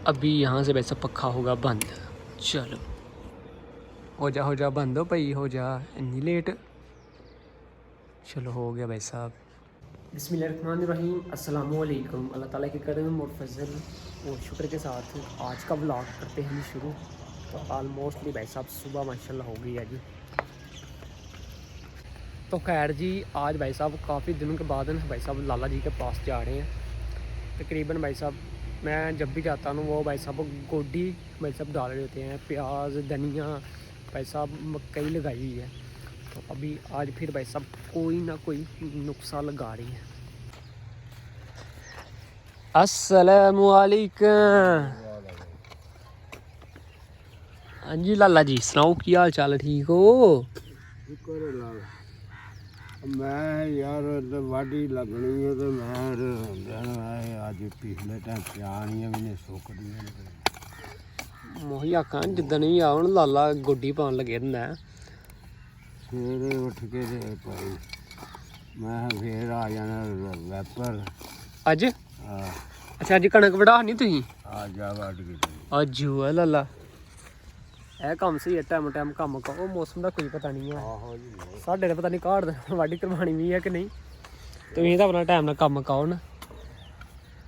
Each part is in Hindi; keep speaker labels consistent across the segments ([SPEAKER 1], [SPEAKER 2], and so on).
[SPEAKER 1] अभी यहाँ से वैसा पक्का होगा बंद। चलो हो जा बंद हो भाई, हो जा, इतनी लेट। चलो हो गया भाई साहब। बिस्मिल्लाहिर्रहमानिर्रहीम, अस्सलामुअलैकुम। अल्लाह ताला के करम और फजल और शुक्र के साथ आज का व्लॉग करते हैं जी शुरू। तो आलमोस्टली भाई साहब सुबह माशाल्लाह हो गई है जी। तो खैर जी आज भाई साहब काफ़ी दिनों के बाद भाई साहब लाला जी के पास जा रहे हैं। तकरीबन भाई साहब मैं जब भी जाता हूँ वो भाई साहब गोडी भाई साहब डाल रहे होते हैं, प्याज धनिया भाई साहब मकई लगाई हुई है। तो अभी आज फिर भाई साहब कोई ना कोई नुस्खा लगा रही है। अस्सलामुअलैकुम। हाँ जी लाला जी सुनाओ की हाल चाल, ठीक हो?
[SPEAKER 2] मैं यार वाढ़ी लगनी है तो मैं अज पिछले टाइम प्यानियां भी ने सुक दी
[SPEAKER 1] मोही आखा जिदन भी आओ लाला गोडी पान लगे होंगे।
[SPEAKER 2] सवेरे उठ के भाई मैं फिर आ जाना वैपर
[SPEAKER 1] अज अच्छा अज कणक वढ़ानी तुसीं?
[SPEAKER 2] आ जा वाढ़ के
[SPEAKER 1] अज हुआ लाला ਇਹ ਕੰਮ ਸਹੀ ਹੈ, ਟਾਈਮ ਟਾਈਮ ਕੰਮ ਕਰੋ, ਮੌਸਮ ਦਾ ਕੋਈ ਪਤਾ ਨਹੀਂ ਹੈ।
[SPEAKER 2] ਆਹੋ ਜੀ
[SPEAKER 1] ਸਾਡੇ ਤਾਂ ਪਤਾ ਨਹੀਂ ਘਾੜ ਵਾਢੀ ਕਰਵਾਉਣੀ ਵੀ ਹੈ ਕਿ ਨਹੀਂ। ਤੁਸੀਂ ਤਾਂ ਆਪਣਾ ਟਾਈਮ ਨਾਲ ਕੰਮ ਕਰੋ ਨਾ।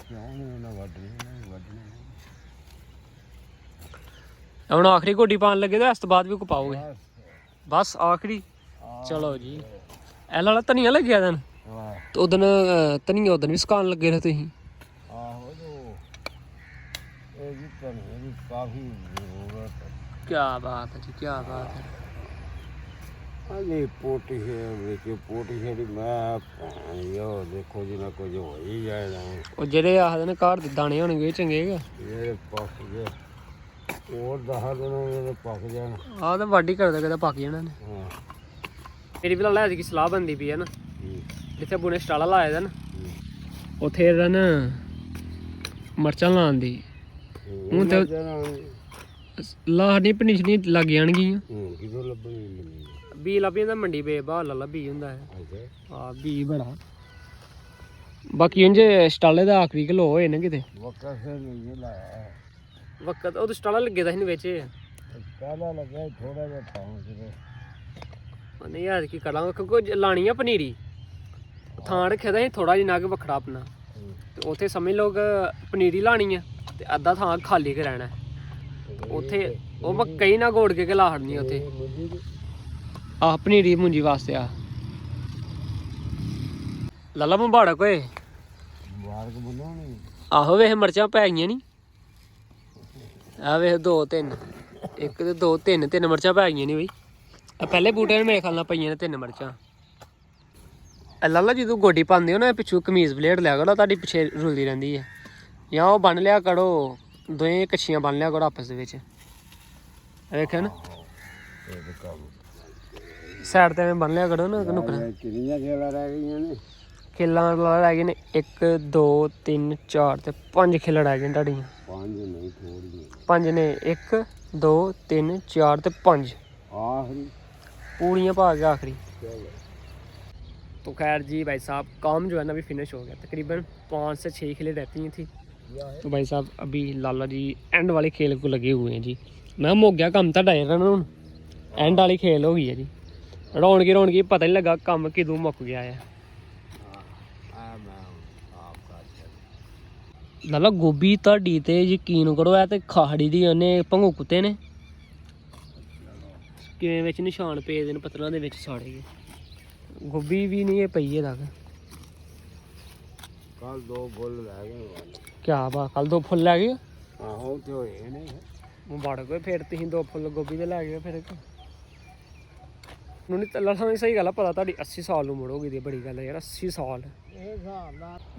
[SPEAKER 2] ਕਿਉਂ ਨਹੀਂ ਨਾ ਵੱਢਣੀ
[SPEAKER 1] ਹੁਣ ਆਖਰੀ ਗੋਡੀ ਪਾਣ ਲੱਗੇ ਤਾਂ ਇਸ ਤੋਂ ਬਾਅਦ ਵੀ ਕੋ ਪਾਓਗੇ? ਬਸ ਆਖਰੀ। ਚਲੋ ਜੀ ਇਹ ਲਾਲਾ ਧਨੀਆ ਲੱਗਿਆ ਦਿਨ ਤੇ ਉਦੋਂ ਧਨੀਆ ਉਦੋਂ ਵੀ ਸੁਕਾਉਣ ਲੱਗੇ ਰਹੇ ਤੁਸੀਂ?
[SPEAKER 2] ਆਹੋ ਜੋ ਇਹ ਜੀ ਧਨੀਏ ਦੀ ਕਾਫੀ ਜ਼ਰੂਰਤ ਹੈ।
[SPEAKER 1] क्या बात है जी, क्या बात है।
[SPEAKER 2] अरे पोटी है देखिए पोटी है मैं यो देखो जी ना कुछ हो ही जाएगा।
[SPEAKER 1] ਉਹ ਜਿਹੜੇ ਆਖਦੇ ਨੇ ਘਰ ਦੇ ਦਾਣੇ ਹੋਣਗੇ ਇਹ ਚੰਗੇ ਹੈਗੇ।
[SPEAKER 2] ये पक गए और 10 दिन ये पक जाए।
[SPEAKER 1] ਆਹ ਤਾਂ ਵਾਢੀ ਕਰਦੇ ਕਦੇ ਪੱਕ ਜਾਣਾ ਨੇ।
[SPEAKER 2] हाँ
[SPEAKER 1] ਮੇਰੀ ਵੀ ਲਾਲਾ ਐਤਕੀ ਸਲਾਹ ਬਣਦੀ ਪਈ ਹੈ ਨਾ, ਜਿੱਥੇ ਬੁਨੇ ਸਟਾਲਾ ਲਾਇਆ ਦਾ ਨਾ ਉੱਥੇ ਇਹਦਾ ਨਾ ਮਰਚਾਂ ਲਾਉਣ ਦੀ। ਹੁਣ ਤਾਂ ਲਾਹ ਨਹੀਂ ਪਨੀਸ਼ਨੀ ਲੱਗ ਜਾਣਗੀਆਂ।
[SPEAKER 2] ਕਿਦੋਂ ਲੱਭਣੀ
[SPEAKER 1] ਬੀ ਲੱਭ ਜਾਂਦਾ ਮੰਡੀ ਬੇ ਬਾਹਰ ਲਾਲਾ ਬੀ ਹੁੰਦਾ ਹੈ। ਹਾਂ ਬੀ ਬੜਾ ਬਾਕੀ ਇੰਜ ਸਟਾਲੇ ਦਾ ਆਖਰੀ ਕਿਲੋ ਹੋਏ ਨੇ ਕਿਤੇ
[SPEAKER 2] ਵਕਤ ਸੇ ਨਹੀਂ ਲਾਇਆ
[SPEAKER 1] ਵਕਤ ਉਹ ਸਟਾਲਾ ਲੱਗੇ ਦਾ ਸੀ ਵਿੱਚ
[SPEAKER 2] ਕਾਲਾ ਲੱਗਾ ਥੋੜਾ ਜਿਹਾ ਪਹੁੰਚ
[SPEAKER 1] ਨਹੀਂ ਯਾਰ ਕੀ ਕਰਾਂਗਾ ਕਿਉਂਕਿ ਲਾਣੀ ਆ ਪਨੀਰੀ ਥਾਂ ਰੱਖਿਆ ਦਾ ਸੀ ਥੋੜਾ ਜਿਹਾ ਨਾਗ ਵੱਖਰਾ ਆਪਣਾ ਤੇ ਉੱਥੇ ਸਮਝ ਲੋਕ ਪਨੀਰੀ ਲਾਣੀ ਆ ਤੇ ਅੱਧਾ ਥਾਂ ਖਾਲੀ ਕੇ ਰਹਿਣਾ ਉੱਥੇ ਉਹ ਮੈਂ ਕਈ ਨਾ ਗੋੜ ਕੇ ਲਾ ਹੜਨੀ ਉੱਥੇ। ਆਹ ਪਨੀਰੀ ਮੁੰਜੀ ਵਾਸਤੇ ਆ ਲਾਲਾ ਮੁਬਾਰਕ ਓਏ।
[SPEAKER 2] ਮੁਬਾਰਕ ਬਣਾਉਣੀ
[SPEAKER 1] ਆਹੋ ਵੇਖ ਮਿਰਚਾਂ ਪੈ ਗਈਆਂ ਨੀ ਆ ਵੇਖ 2 3 1 ਤੇ 2 3 ਮਿਰਚਾਂ ਪੈ ਗਈਆਂ ਨੀ ਬਈ। ਆ ਪਹਿਲੇ ਬੂਟੇ ਨੇ ਮੇਰੇ ਖਿਆਲ ਨਾਲ ਪਈਆਂ ਨੇ 3 ਮਿਰਚਾਂ। ਲਾਲਾ ਜਦੋਂ ਗੋਡੀ ਪਾਉਂਦੇ ਹੋ ਨਾ ਪਿੱਛੋਂ ਕਮੀਜ਼ ਬਲੇਡ ਲਿਆ ਕਰੋ, ਤੁਹਾਡੀ ਪਿੱਛੇ ਰੁਲਦੀ ਰਹਿੰਦੀ ਹੈ। ਜਾਂ ਉਹ ਬੰਨ ਲਿਆ ਕਰੋ, ਦੋਵੇਂ ਕੱਛੀਆਂ ਬੰਨ ਲਿਆ ਕਰੋ ਆਪਸ ਦੇ ਵਿੱਚ। ਵੇਖਿਆ ਨਾ ਸਾਈਡ ਤੇ ਬੰਨ ਲਿਆ ਕਰੋ ਨਾ।
[SPEAKER 2] ਕਿੰਨੀਆਂ ਖੇਲਾਂ ਰਹਿ ਗਈਆਂ ਨੇ?
[SPEAKER 1] ਖੇਲਾਂ ਰਹਿ ਗਏ ਨੇ 1 2 3 4 ਤੇ 5 ਖੇਲਾਂ ਰਹਿ ਗਈਆਂ ਤੁਹਾਡੀਆਂ।
[SPEAKER 2] 5 ਨਹੀਂ ਥੋੜੀਆਂ
[SPEAKER 1] 5 ਨੇ 1 2 3 4 ਤੇ 5
[SPEAKER 2] आखिरी
[SPEAKER 1] पूड़ियाँ पा के आखिरी। तो खैर जी भाई साहब काम जो है ना अभी फिनिश हो गया, तकरीबन 5 से 6 खेलें रहती थी। तो भाई साहब अभी लाला जी एंड वाले खेल को लगे हुए हैं जी। मैं हो गया काम तो डायर हूँ एंड वाली खेल हो गई है जी। रौनकी पता नहीं लगा काम किदों मुक गया है। लाला गोभी ਤੁਹਾਡੀ ਤੇ ਯਕੀਨ ਕਰੋ ਇਹ ਤੇ ਖਾੜੀ ਦੀ ਉਹਨੇ ਭੰਗੂ ਕੁੱਤੇ ਨੇ ਕਿਵੇਂ ਵਿੱਚ ਨਿਸ਼ਾਨ ਪਏ ਦੇ ਨੇ ਪੱਤਲਾਂ ਦੇ ਵਿੱਚ ਸਾੜੇ ਗਏ। ਗੋਭੀ ਵੀ ਨਹੀਂ ਇਹ ਪਈ ਹੈ ਤੱਕ।
[SPEAKER 2] ਕੱਲ 2 ਫੁੱਲ ਲੈ ਗਏ।
[SPEAKER 1] ਕਿਆ ਬਾ ਕੱਲ 2 ਫੁੱਲ ਲੈ ਗਏ?
[SPEAKER 2] ਆਹੋ ਤੇ ਹੋਏ ਨੇ
[SPEAKER 1] ਮੁਬਾਰਕ ਹੋਏ ਫਿਰ ਤੁਸੀਂ 2 ਫੁੱਲ ਗੋਭੀ ਦੇ ਲੈ ਗਏ। ਫਿਰ ਨੂੰ ਨਹੀਂ ਲਾਲਾ ਸਾਨੂੰ ਸਹੀ ਗੱਲ ਆ ਪਤਾ ਤੁਹਾਡੀ 80 साल ਨੂੰ ਮੁੜੋਗੀ ਦੀ ਬੜੀ ਗੱਲ है यार। 80 साल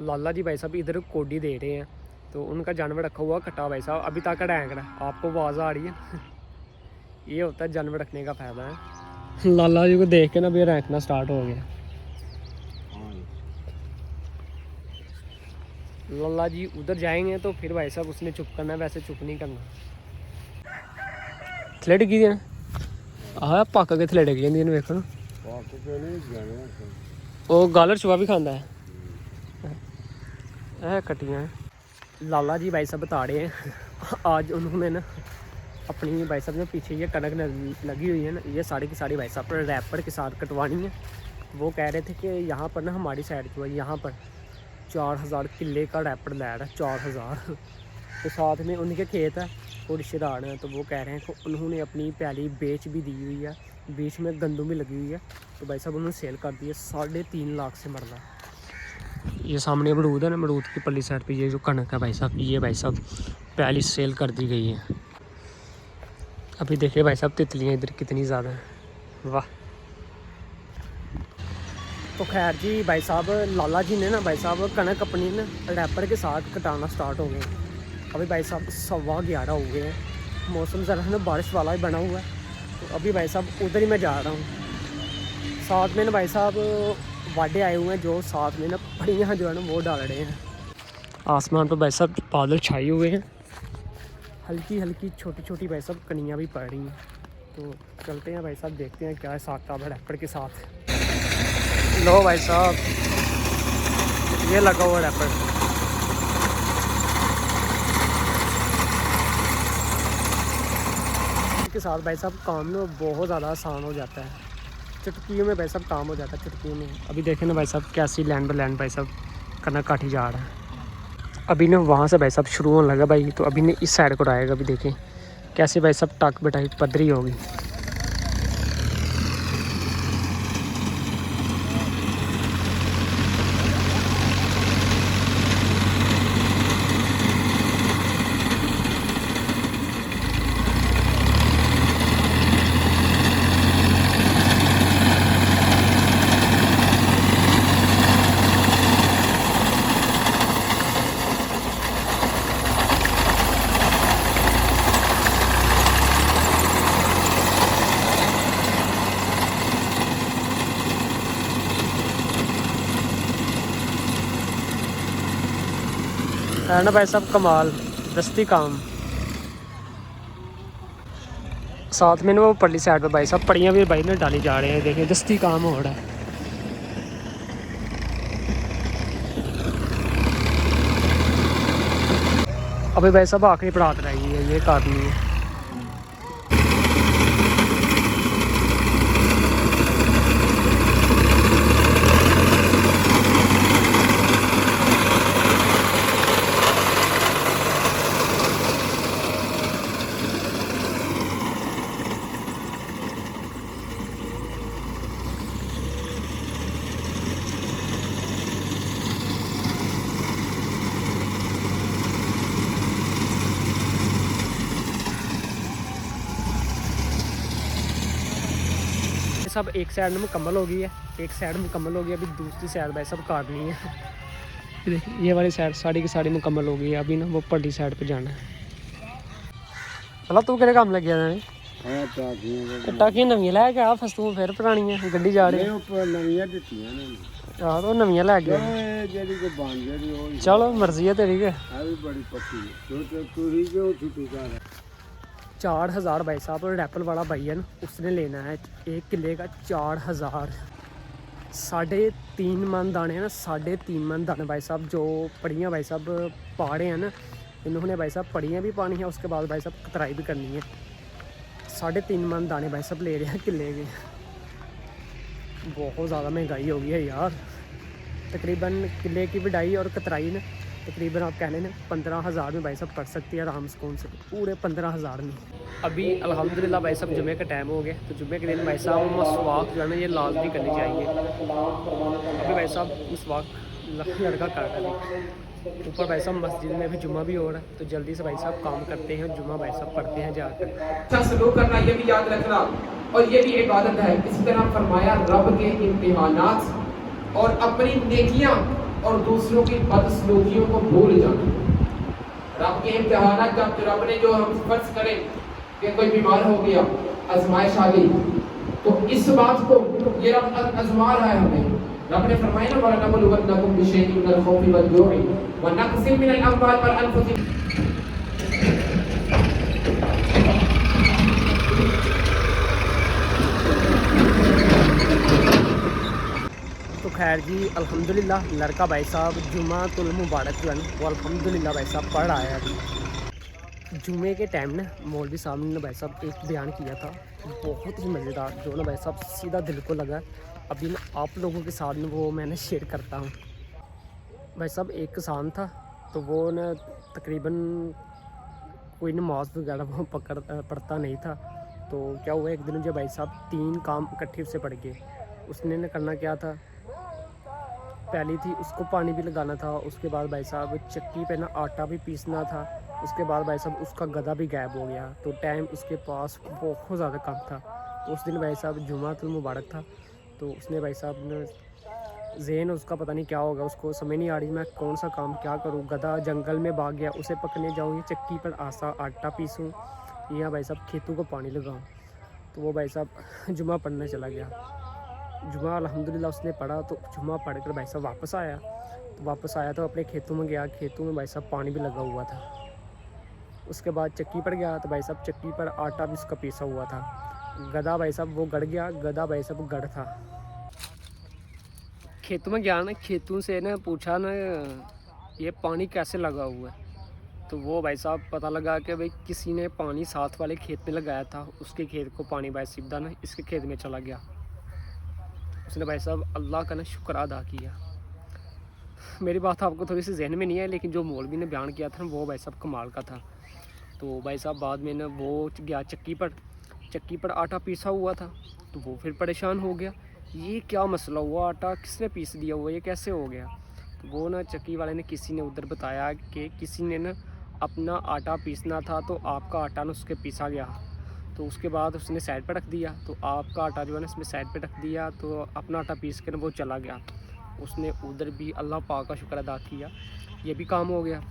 [SPEAKER 1] लाला जी भाई साहब इधर कोडी दे रहे हैं तो उनका जानवर रखा हुआ कटा भाई साहब अभी तक रैंक है। आपको आवाज़ आ रही है ये होता है जानवर रखने का फ़ायदा है। लाला जी को देख के ना भी रैंकना स्टार्ट हो गया। लाला जी उधर जाएंगे तो फिर भाई साहब उसने चुप करना, वैसे चुप नहीं करना। थले डिगी दी आह पक के थले डिग जाती वेखो वो गालर छुआ भी खांदा है कट्टियाँ। लाला जी भाई साहब बता रहे हैं आज उन्होंने ना अपनी भाई साहब ने पीछे ये कनक लगी हुई है ना, ये साड़ी की साड़ी भाई साहब पर रैपर के साथ कटवानी है। वो कह रहे थे कि यहाँ पर ना हमारी साइड जो है यहाँ पर 4000 किले का रैपर लैड है, 4000। तो साथ में उनके खेत है, वो रिश्तेदार हैं, तो वो कह रहे हैं कि उन्होंने अपनी पैली बेच भी दी हुई है, बीच में गंदम भी लगी हुई है। तो भाई साहब उन्होंने सेल कर दी है 3.5 लाख से मरला। ये सामने अमरूद है ना, अमरूद की पल्ली साइड पे ये जो कनक है भाई साहब, ये भाई साहब पैली सेल कर दी गई है। अभी देखिए भाई साहब तितलियाँ इधर कितनी ज़्यादा हैं, वाह। तो खैर जी भाई साहब लाला जी ने ना भाई साहब कनक अपनी ना रैपर के साथ कटाना स्टार्ट हो गए। अभी भाई साहब 11:15 हो गए हैं, मौसम ज़रा ना बारिश वाला ही बना हुआ है। तो अभी भाई साहब उधर ही मैं जा रहा हूँ। साथ में ना भाई साहब वाडे आए हुए हैं, जो साथ में ना पड़ियाँ जो है ना वो डाल रहे हैं। आसमान पर भाई साहब बादल छाए हुए हैं, हल्की हल्की छोटी छोटी भाई साहब कनियाँ भी पड़ रही हैं। तो चलते हैं भाई साहब, देखते हैं क्या है साग का रैपर के साथ। लो भाई साहब ये लगा हुआ रैपर, के साथ भाई साहब काम ना बहुत ज़्यादा आसान हो जाता है। चुटकियों में भाई साहब काम हो जाता है, चुटकियों में। अभी देखें ना भाई साहब कैसी लैंड बाय लैंड भाई साहब कनक काटी जा रहा है। अभी ना वहाँ से भाई साहब शुरू होने लगा भाई, तो अभी ने इस साइड को आएगा। अभी देखें कैसे भाई साहब टक बिटाई पदरी होगी। है ना भाई साहब कमाल दस्ती काम। साथ में ना वो पल्ली साइड पे भाई साहब पड़ियाँ भी भाई ने डाली जा रहे हैं। देखिए दस्ती काम हो रहा है। अभी भाई साहब आखिरी पड़ात रह गई है, ये काटनी है। सब एक साइड मुकम्मल हो गई है, एक साइड मुकम्मल हो गई। अभी दूसरी साइड भाई सब काटनी है। देखिए ये वाली साइड साड़ी की साड़ी मुकम्मल हो गई है। अभी ना वो पल्ली साइड पे जाना है। चलो तू केड़े काम लग गया है? टाकियां नवियां लै गया, फस्तू फिर पुरानियां गड्डी जा रही आह तो नवियां लै गया। चलो मर्जी है तेरी के। 4000 भाई साहब और रैपल वाला भाई है ना, उसने लेना है 1 किले का 4000। 3.5 मन दाने हैं ना, 3.5 मन दाने भाई साहब। जो पड़ियाँ भाई साहब पाड़े हैं ना, इन्होंने भाई साहब पड़ियाँ भी पानी है, उसके बाद भाई साहब कतराई भी करनी है। 3.5 मन दाने भाई साहब ले रहे हैं किले के। बहुत ज़्यादा महंगाई हो गई है यार। तकरीबन किले की वडाई और कतराई ना तकरीबन आप कह लें 15,000 में भाई साहब पड़ सकती है आराम सुकून से, पूरे 15,000 में। अभी अल्हम्दुलिल्लाह भाई साहब जुमे का टाइम हो गया, तो जुमे के दिन भाई साहब मसवाक जो है ना ये लाजमी करनी चाहिए। अभी भाई साहब मसवाक लड़का कर रहा है। ऊपर भाई साहब मस्जिद में भी जुम्मा भी हो रहा है, तो जल्दी से भाई साहब काम करते हैं, जुम्मा भाई साहब पढ़ते हैं जाकर।
[SPEAKER 3] अच्छा सलूक करना ये भी याद रखना, और ये भी इबादत है। इसी तरह फरमाया रब के इम्तिहानात और अपनी नेकियां और दूसरों की बदसलूकियों को भूल जाना। रब के इम्तिहानात जब रब ने जो हम फर्ज करें कि कोई बीमार हो गया, आजमाइश आ गई, तो इस बात को ये रब आजमा रहा है हमें। रब ने फरमाया ना वला नबलुवन्नकुम बिशैइन मिनल खौफि वल-जु'i व नक़सिन मिनल अम्वाल वल अनफुसि।
[SPEAKER 1] तो खैर जी अल्हम्दुलिल्लाह लड़का भाई साहब जुमातुल मुबारक जो है वो अल्हम्दुलिल्लाह भाई साहब पढ़ आया है। जुमे के टाइम ना मौलवी साहब ने भाई साहब एक बयान किया था, बहुत ही मज़ेदार, जो ना भाई साहब सीधा दिल को लगा। अभी ना आप लोगों के साथ में वो मैंने शेयर करता हूँ। भाई साहब एक किसान था, तो वो ना तकरीबन कोई नमाज वगैरह वो पढ़ता नहीं था। तो क्या हुआ, एक दिन जो भाई साहब 3 काम इकट्ठे से पड़ गए। उसने ना करना क्या था, पहली थी उसको पानी भी लगाना था, उसके बाद भाई साहब चक्की पे ना आटा भी पीसना था, उसके बाद भाई साहब उसका गधा भी गायब हो गया। तो टाइम उसके पास बहुत ज़्यादा कम था। तो उस दिन भाई साहब जुमातुल मुबारक था। तो उसने भाई साहब ने ज़हन उसका पता नहीं क्या होगा, उसको समझ नहीं आ रही मैं कौन सा काम क्या करूँ। गधा जंगल में भाग गया, उसे पकड़ने जाऊँ, या चक्की पर आटा पीसूँ, या भाई साहब खेतों को पानी लगाऊँ। तो वो भाई साहब जुमा पढ़ने चला गया। जुमा अल्हम्दुलिल्लाह उसने पढ़ा, तो जुमा पढ़ कर भाई साहब वापस आया। तो अपने खेतों में गया, खेतों में भाई साहब पानी भी लगा हुआ था। उसके बाद चक्की पर गया, तो भाई साहब चक्की पर आटा भी उसका पीसा हुआ था। गधा भाई साहब वो गड़ गया, गधा भाई साहब गड़ था। खेतों में गया ना, खेतों से ना पूछा ना ये पानी कैसे लगा हुआ है। तो वो भाई साहब पता लगा कि भाई किसी ने पानी साथ वाले खेत में लगाया था, उसके खेत को पानी भाई सीधा ना इसके खेत में चला गया। उसने भाई साहब अल्लाह का ना शुक्र अदा किया। मेरी बात आपको थोड़ी सी जहन में नहीं है, लेकिन जो मौलवी ने बयान किया था वो भाई साहब कमाल का था। तो भाई साहब बाद में ना वो गया चक्की पर आटा पीसा हुआ था। तो वो फिर परेशान हो गया, ये क्या मसला हुआ, आटा किसने पीस दिया हुआ, ये कैसे हो गया। तो वो ना चक्की वाले ने किसी ने उधर बताया कि किसी ने ना अपना आटा पीसना था, तो आपका आटा ना उसके पीसा गया। तो उसके बाद उसने साइड पर रख दिया, तो आपका आटा जो है ना इसमें साइड पर रख दिया, तो अपना आटा पीस कर वो चला गया। उसने उधर भी अल्लाह पाक का शुक्र अदा किया, ये भी काम हो गया।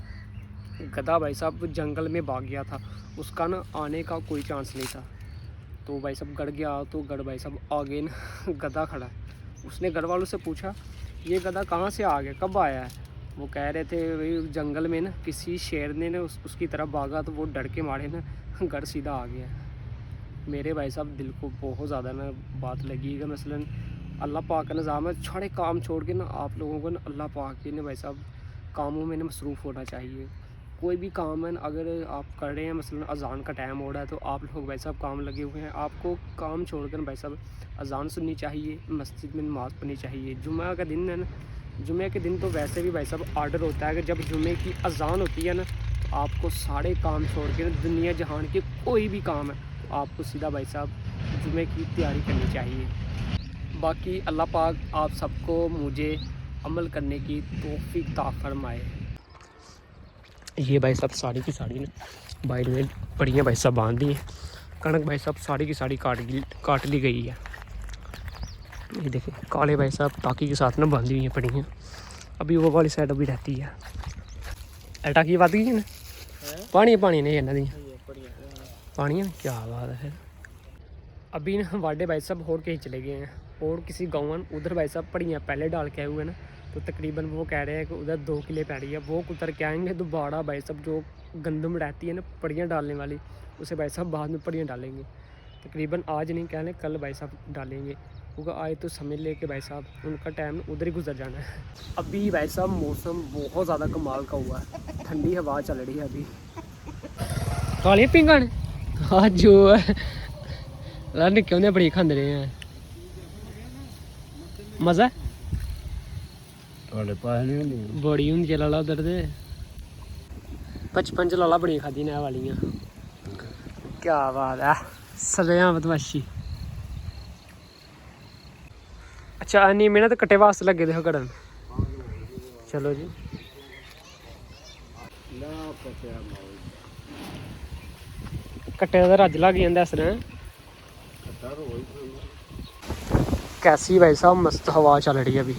[SPEAKER 1] गधा भाई साहब जंगल में भाग गया था, उसका ना आने का कोई चांस नहीं था। तो भाई साहब गड़ गया, तो गड़ भाई साहब आगे ना गधा खड़ा है। उसने गढ़ वालों से पूछा ये गधा कहाँ से आ गया, कब आया है। वो कह रहे थे भाई जंगल में ना किसी शेर ने ना उसकी तरफ भागा, तो वो डर के मारे ना गढ़ सीधा आ गया। मेरे भाई साहब दिल को बहुत ज़्यादा ना बात लगी कि मसलन अल्लाह पाक का निज़ाम है, सारे काम छोड़ के ना आप लोगों को ना अल्लाह पाक के ना भाई साहब कामों में ना मसरूफ़ होना चाहिए। कोई भी काम है अगर आप कर रहे हैं, मसलन अज़ान का टाइम हो रहा है, तो आप लोग भाई साहब काम लगे हुए हैं, आपको काम छोड़कर भाई साहब अज़ान सुननी चाहिए, मस्जिद में नमाज़ पढ़नी चाहिए। जुम्मे का दिन है ना, जुम्मे के दिन तो वैसे भी भाई साहब आर्डर होता है कि जब जुम्मे की अज़ान होती है ना, तो आपको सारे काम छोड़ के दुनिया जहान के कोई भी काम है तो आपको सीधा भाई साहब जुम्मे की तैयारी करनी चाहिए। बाकी अल्लाह पाक आप सबको मुझे अमल करने की तौफीक अता फरमाए। ये भाई साहब साड़ी की साड़ी ना भाई ने बढ़िया भाई साहब बांध दी है। कणक भाई साहब साड़ी की साड़ी काट ली गई है। ये देखें काले भाई साहब टाकी के साथ ना बांधी हुई है पड़ी हैं। अभी वो वाली साइड अभी रहती है। टाकी बद गई है ना, पानी नहीं इन्हों दी पानी है, क्या बात है। अभी ना वाडे भाई साहब होर कहीं चले गए हैं, और किसी गाँव उधर भाई साहब पड़ियाँ पहले डाल के आए हुए ना, तो तकरीबन वो कह रहे हैं कि उधर 2 किले पैड़ी है, वो उतर के आएंगे। दोबारा भाई साहब जो गंदम रहती है ना पड़ियाँ डालने वाली, उसे भाई साहब बाद में पड़ियाँ डालेंगे। तकरीबन आज नहीं कह रहे, कल भाई साहब डालेंगे, क्योंकि आए तो समझ ले कि भाई साहब उनका टाइम उधर ही गुजर जाना है। अभी भाई साहब मौसम बहुत ज़्यादा कमाल का हुआ है, ठंडी हवा चल रही है। अभी काली पिंगन हाँ जो है निक्के होंदे बड़ी खांदे रहे हैं, मज़ा बड़ी होंदी लाला उधर दे 55 लाला बड़ी खादी ने वालियां, क्या बात है सरेआम बदमाशी। अच्छा अन्नी में ना तो कट्टे वास्ते लगे दे कड़न, चलो जी कट्टे का रज लग जाता इस तरह। कैसी भाई साहब मस्त हवा चल रही है अभी।